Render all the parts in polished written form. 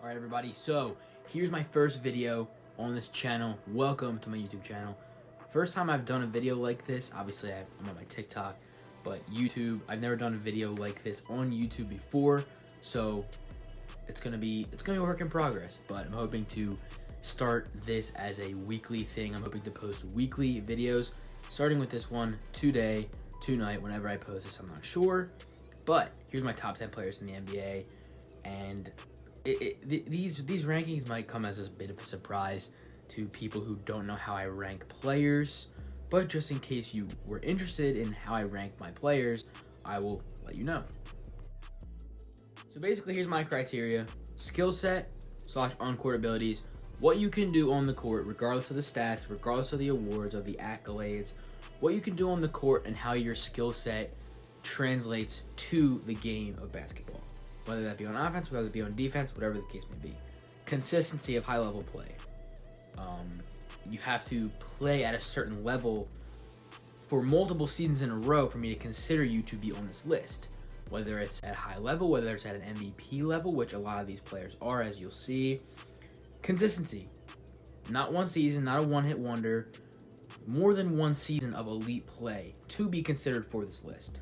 Alright everybody, so here's my first video on this channel. Welcome to my YouTube channel. First time I've done a video like this. Obviously I'm on my TikTok, but YouTube, I've never done a video like this on YouTube before, so it's gonna be a work in progress, but I'm hoping to start this as a weekly thing. I'm hoping to post weekly videos, starting with this one today, tonight, whenever I post this, I'm not sure. But here's my top 10 players in the NBA, and these rankings might come as a bit of a surprise to people who don't know how I rank players, but just in case you were interested in how I rank my players, I will let you know. So basically, here's my criteria: skill set / on-court abilities, what you can do on the court regardless of the stats, regardless of the awards, of the accolades, what you can do on the court, and how your skill set translates to the game of basketball, whether that be on offense, whether it be on defense, whatever the case may be. Consistency of high-level play. You have to play at a certain level for multiple seasons in a row for me to consider you to be on this list, whether it's at high level, whether it's at an MVP level, which a lot of these players are, as you'll see. Consistency. Not one season, not a one-hit wonder, more than one season of elite play to be considered for this list.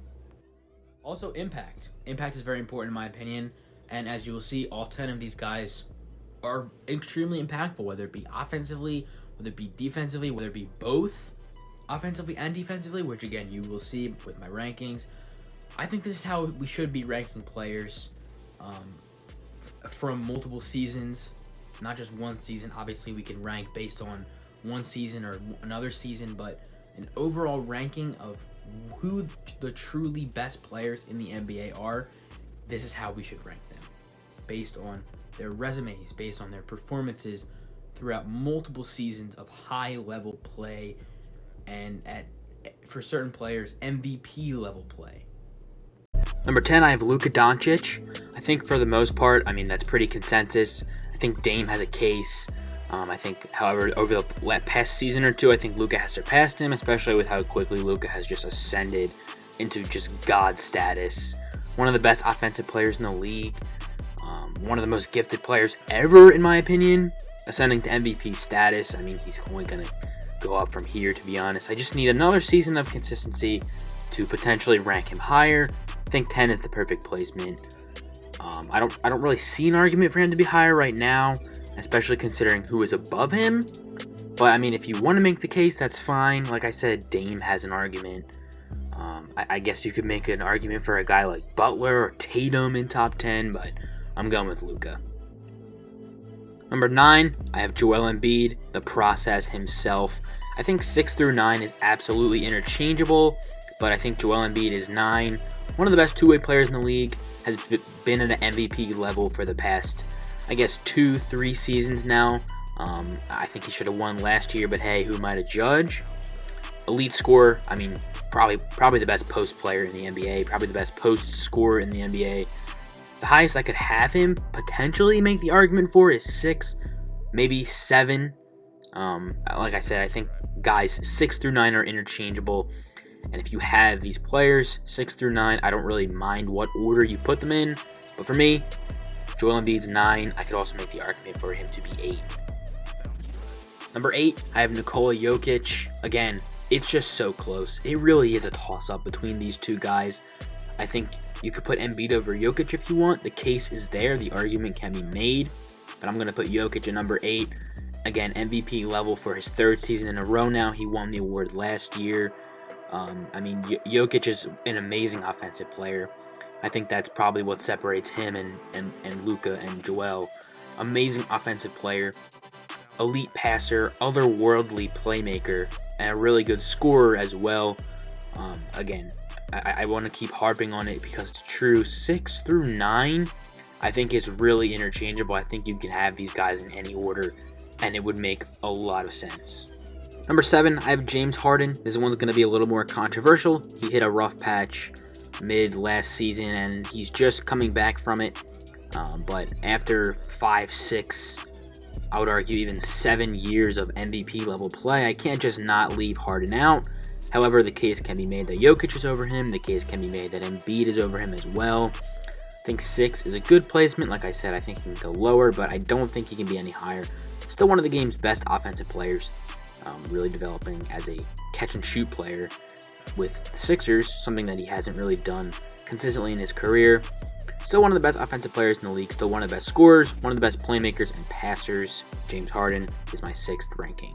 Also, impact. Impact is very important in my opinion, and as you will see, all 10 of these guys are extremely impactful, whether it be offensively, whether it be defensively, whether it be both offensively and defensively, which again, you will see with my rankings. I think this is how we should be ranking players from multiple seasons, not just one season. Obviously, we can rank based on one season or another season, but an overall ranking of who the truly best players in the NBA are, this is how we should rank them, based on their resumes, based on their performances throughout multiple seasons of high-level play, and for certain players, MVP level play. Number 10, I have Luka Doncic. I think for the most part, that's pretty consensus. I think Dame has a case. I think, however, over the past season or two, I think Luka has surpassed him, especially with how quickly Luka has just ascended into just God status. One of the best offensive players in the league. One of the most gifted players ever, in my opinion. Ascending to MVP status. He's only going to go up from here, to be honest. I just need another season of consistency to potentially rank him higher. I think 10 is the perfect placement. I don't really see an argument for him to be higher right now, especially considering who is above him. But if you want to make the case, that's fine. Like I said, Dame has an argument. I guess you could make an argument for a guy like Butler or Tatum in top 10, but I'm going with Luka. Number 9, I have Joel Embiid, the process himself. I think 6 through 9 is absolutely interchangeable, but I think Joel Embiid is 9. One of the best two-way players in the league, has been at an MVP level for the past, 2-3 seasons now. I think he should have won last year, but hey, who am I to judge? Elite scorer. Probably the best post player in the NBA. Probably the best post scorer in the NBA. The highest I could have him potentially make the argument for is 6, maybe 7. Like I said, I think guys 6 through 9 are interchangeable. And if you have these players, 6 through 9, I don't really mind what order you put them in. But for me, Joel Embiid's 9. I could also make the argument for him to be 8. Number 8, I have Nikola Jokic. Again, it's just so close. It really is a toss-up between these two guys. I think you could put Embiid over Jokic if you want. The case is there. The argument can be made. But I'm going to put Jokic at number 8. Again, MVP level for his 3rd season in a row now. He won the award last year. Jokic is an amazing offensive player. I think that's probably what separates him and Luka and Joel. Amazing offensive player, elite passer, otherworldly playmaker, and a really good scorer as well. Again, I want to keep harping on it because it's true. 6 through 9, I think is really interchangeable. I think you can have these guys in any order, and it would make a lot of sense. Number 7, I have James Harden. This one's going to be a little more controversial. He hit a rough patch mid last season, and he's just coming back from it. But after 5, 6, I would argue even 7 years of MVP level play, I can't just not leave Harden out. However, the case can be made that Jokic is over him. The case can be made that Embiid is over him as well. think 6 is a good placement. Like I said, I think he can go lower, but I don't think he can be any higher. Still one of the game's best offensive players, really developing as a catch-and-shoot player with the Sixers, something that he hasn't really done consistently in his career. Still one of the best offensive players in the league, still one of the best scorers, one of the best playmakers and passers. James Harden is my 6th ranking.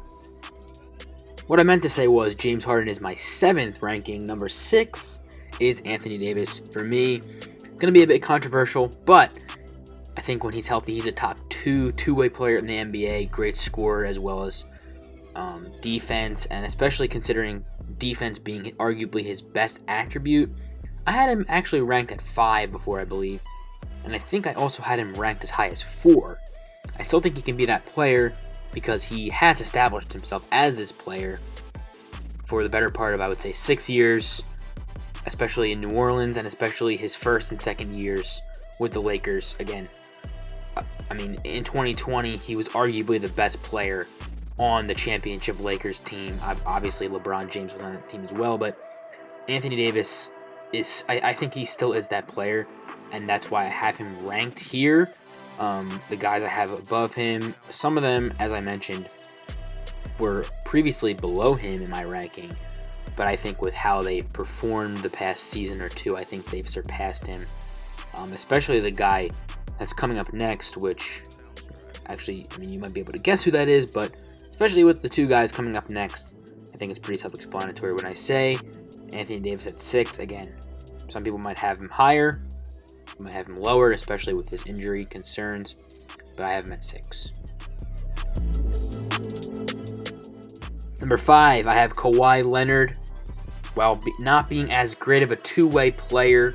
What I meant to say was James Harden is my 7th ranking. Number 6 is Anthony Davis. For me, going to be a bit controversial, but I think when he's healthy, he's a top two-way player in the NBA, great scorer as well as defense, and especially considering defense being arguably his best attribute. I had him actually ranked at 5 before, I believe, and I think I also had him ranked as high as 4. I still think he can be that player because he has established himself as this player for the better part of, I would say, 6 years, especially in New Orleans, and especially his first and second years with the Lakers. Again, I mean, in 2020, he was arguably the best player on the championship Lakers team. Obviously, LeBron James was on that team as well, but Anthony Davis is, I think he still is that player, and that's why I have him ranked here. The guys I have above him, some of them, as I mentioned, were previously below him in my ranking, but I think with how they've performed the past season or two, I think they've surpassed him, especially the guy that's coming up next, which actually, I mean, you might be able to guess who that is, but especially with the two guys coming up next, I think it's pretty self-explanatory when I say Anthony Davis at 6. Again, some people might have him higher, might have him lower, especially with his injury concerns, but I have him at 6. Number 5, I have Kawhi Leonard. While not being as great of a two-way player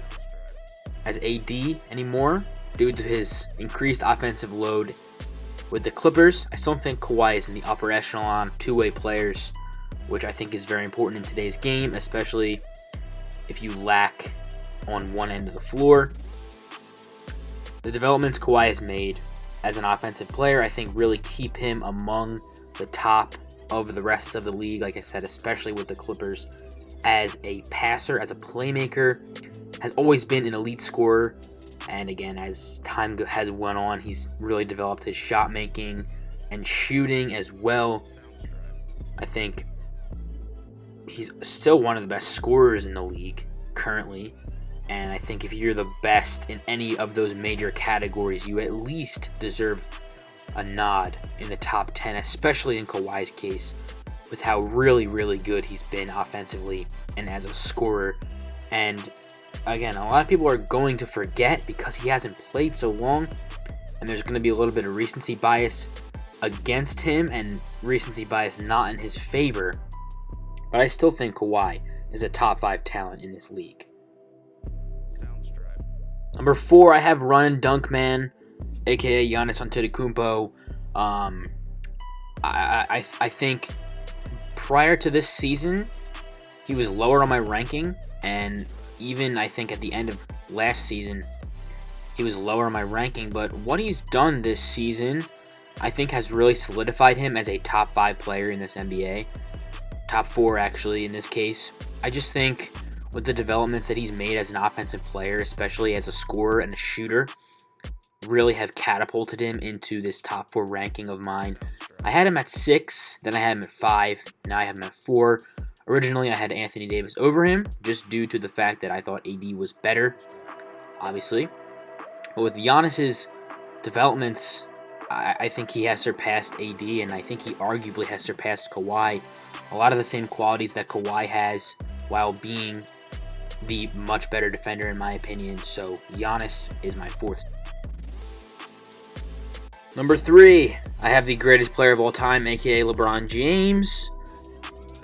as AD anymore, due to his increased offensive load with the Clippers, I still think Kawhi is in the upper echelon of two-way players, which I think is very important in today's game, especially if you lack on one end of the floor. The developments Kawhi has made as an offensive player, I think, really keep him among the top of the rest of the league, like I said, especially with the Clippers. As a passer, as a playmaker, has always been an elite scorer. And again, as time has went on, he's really developed his shot making and shooting as well. I think he's still one of the best scorers in the league currently. And I think if you're the best in any of those major categories, you at least deserve a nod in the top 10, especially in Kawhi's case, with how really, really good he's been offensively and as a scorer. And again, a lot of people are going to forget because he hasn't played so long, and there's going to be a little bit of recency bias against him and recency bias not in his favor. But I still think Kawhi is a top 5 talent in this league. Number 4, I have Run and Dunk Man, aka Giannis Antetokounmpo. I think prior to this season, he was lower on my ranking, and even I think at the end of last season, he was lower on my ranking. But what he's done this season, I think, has really solidified him as a top 5 player in this NBA. Top 4, actually, in this case. I just think with the developments that he's made as an offensive player, especially as a scorer and a shooter, really have catapulted him into this top 4 ranking of mine. I had him at 6, then I had him at 5, now I have him at 4. Originally, I had Anthony Davis over him, just due to the fact that I thought AD was better, obviously. But with Giannis's developments, I think he has surpassed AD, and I think he arguably has surpassed Kawhi. A lot of the same qualities that Kawhi has, while being the much better defender, in my opinion. So Giannis is my 4th. Number 3, I have the greatest player of all time, aka LeBron James.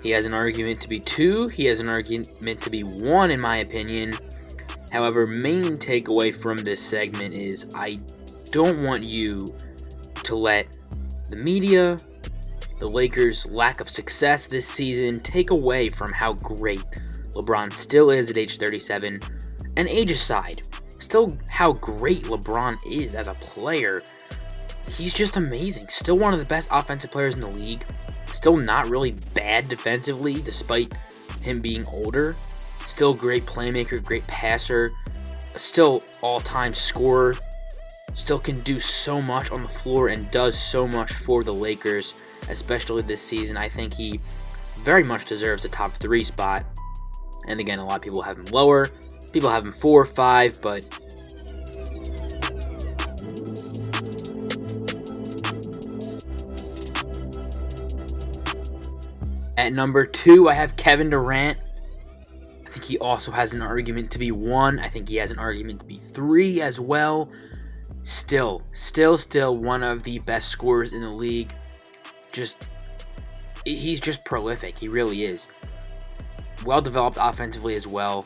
He has an argument to be 2. He has an argument to be 1, in my opinion. However, main takeaway from this segment is I don't want you to let the media, the Lakers' lack of success this season, take away from how great LeBron still is at age 37. And age aside, still how great LeBron is as a player. He's just amazing. Still one of the best offensive players in the league. Still not really bad defensively, despite him being older. Still great playmaker, great passer. still all-time scorer, still can do so much on the floor and does so much for the Lakers, especially this season. I think he very much deserves a top 3 spot. And again, a lot of people have him lower. People have him 4 or 5, but at number 2, I have Kevin Durant. I think he also has an argument to be 1. I think he has an argument to be 3 as well. Still one of the best scorers in the league. He's just prolific. He really is. Well developed offensively as well,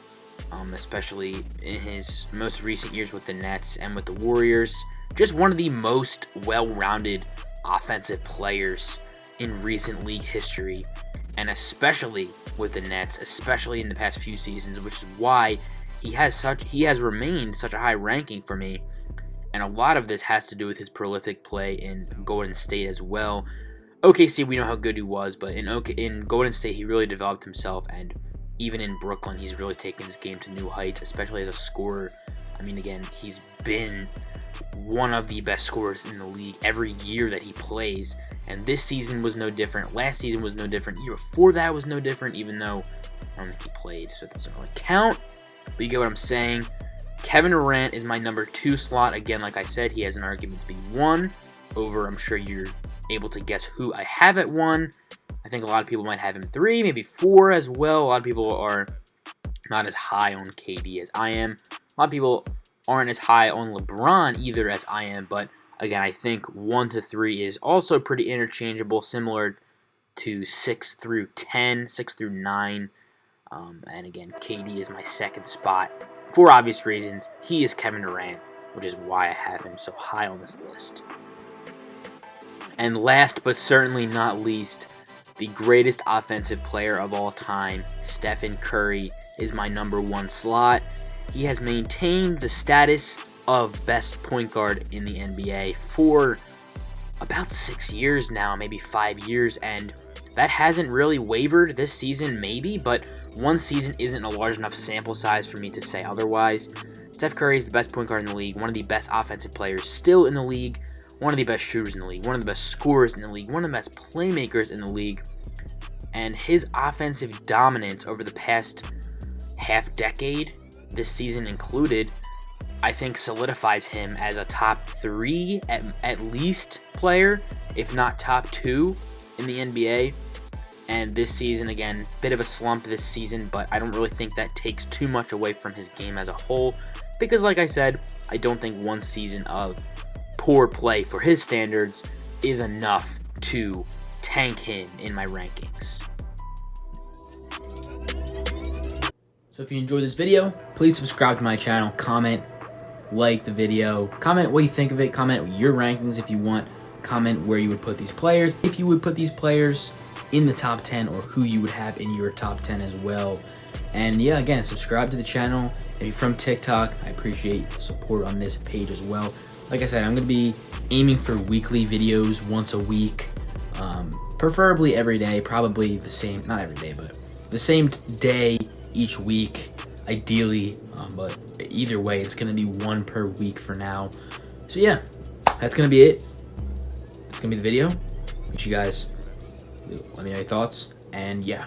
especially in his most recent years with the Nets and with the Warriors. Just one of the most well-rounded offensive players in recent league history, and especially with the Nets, especially in the past few seasons, which is why he has remained such a high ranking for me. And a lot of this has to do with his prolific play in Golden State as well. OKC, we know how good he was, but in Golden State, he really developed himself, and even in Brooklyn, he's really taken his game to new heights, especially as a scorer. I mean, again, he's been one of the best scorers in the league every year that he plays, and this season was no different. Last season was no different. Year before that was no different, even though I don't think he played, so it doesn't really count. But you get what I'm saying. Kevin Durant is my number 2 slot. Again, like I said, he has an argument to be 1 over, I'm sure you're able to guess who I have at 1. I think a lot of people might have him 3, maybe 4 as well. A lot of people are not as high on KD as I am. A lot of people aren't as high on LeBron either as I am, but again, I think 1 to 3 is also pretty interchangeable, similar to 6 through 10, 6 through 9. And again, KD is my second spot. For obvious reasons, he is Kevin Durant, which is why I have him so high on this list. And last but certainly not least, the greatest offensive player of all time, Stephen Curry, is my number 1 slot. He has maintained the status of best point guard in the NBA for about 6 years now, maybe 5 years, and that hasn't really wavered. This season maybe, but one season isn't a large enough sample size for me to say otherwise. Steph Curry is the best point guard in the league, one of the best offensive players still in the league, one of the best shooters in the league, one of the best scorers in the league, one of the best playmakers in the league, and his offensive dominance over the past half decade, this season included, I think solidifies him as a top 3 at least player, if not top 2 in the NBA. And this season, again, bit of a slump this season, but I don't really think that takes too much away from his game as a whole, because like I said, I don't think one season of poor play for his standards is enough to tank him in my rankings. So if you enjoyed this video, please subscribe to my channel, comment, like the video, comment what you think of it, comment your rankings if you want, comment where you would put these players, if you would put these players in the top 10 or who you would have in your top 10 as well. And yeah, again, subscribe to the channel. If you're from TikTok, I appreciate support on this page as well. Like I said, I'm going to be aiming for weekly videos once a week, preferably every day, probably the same, not every day, but the same day each week, ideally, but either way, it's going to be 1 per week for now. So yeah, that's going to be it. It's going to be the video. Let you guys let me know your thoughts, and yeah.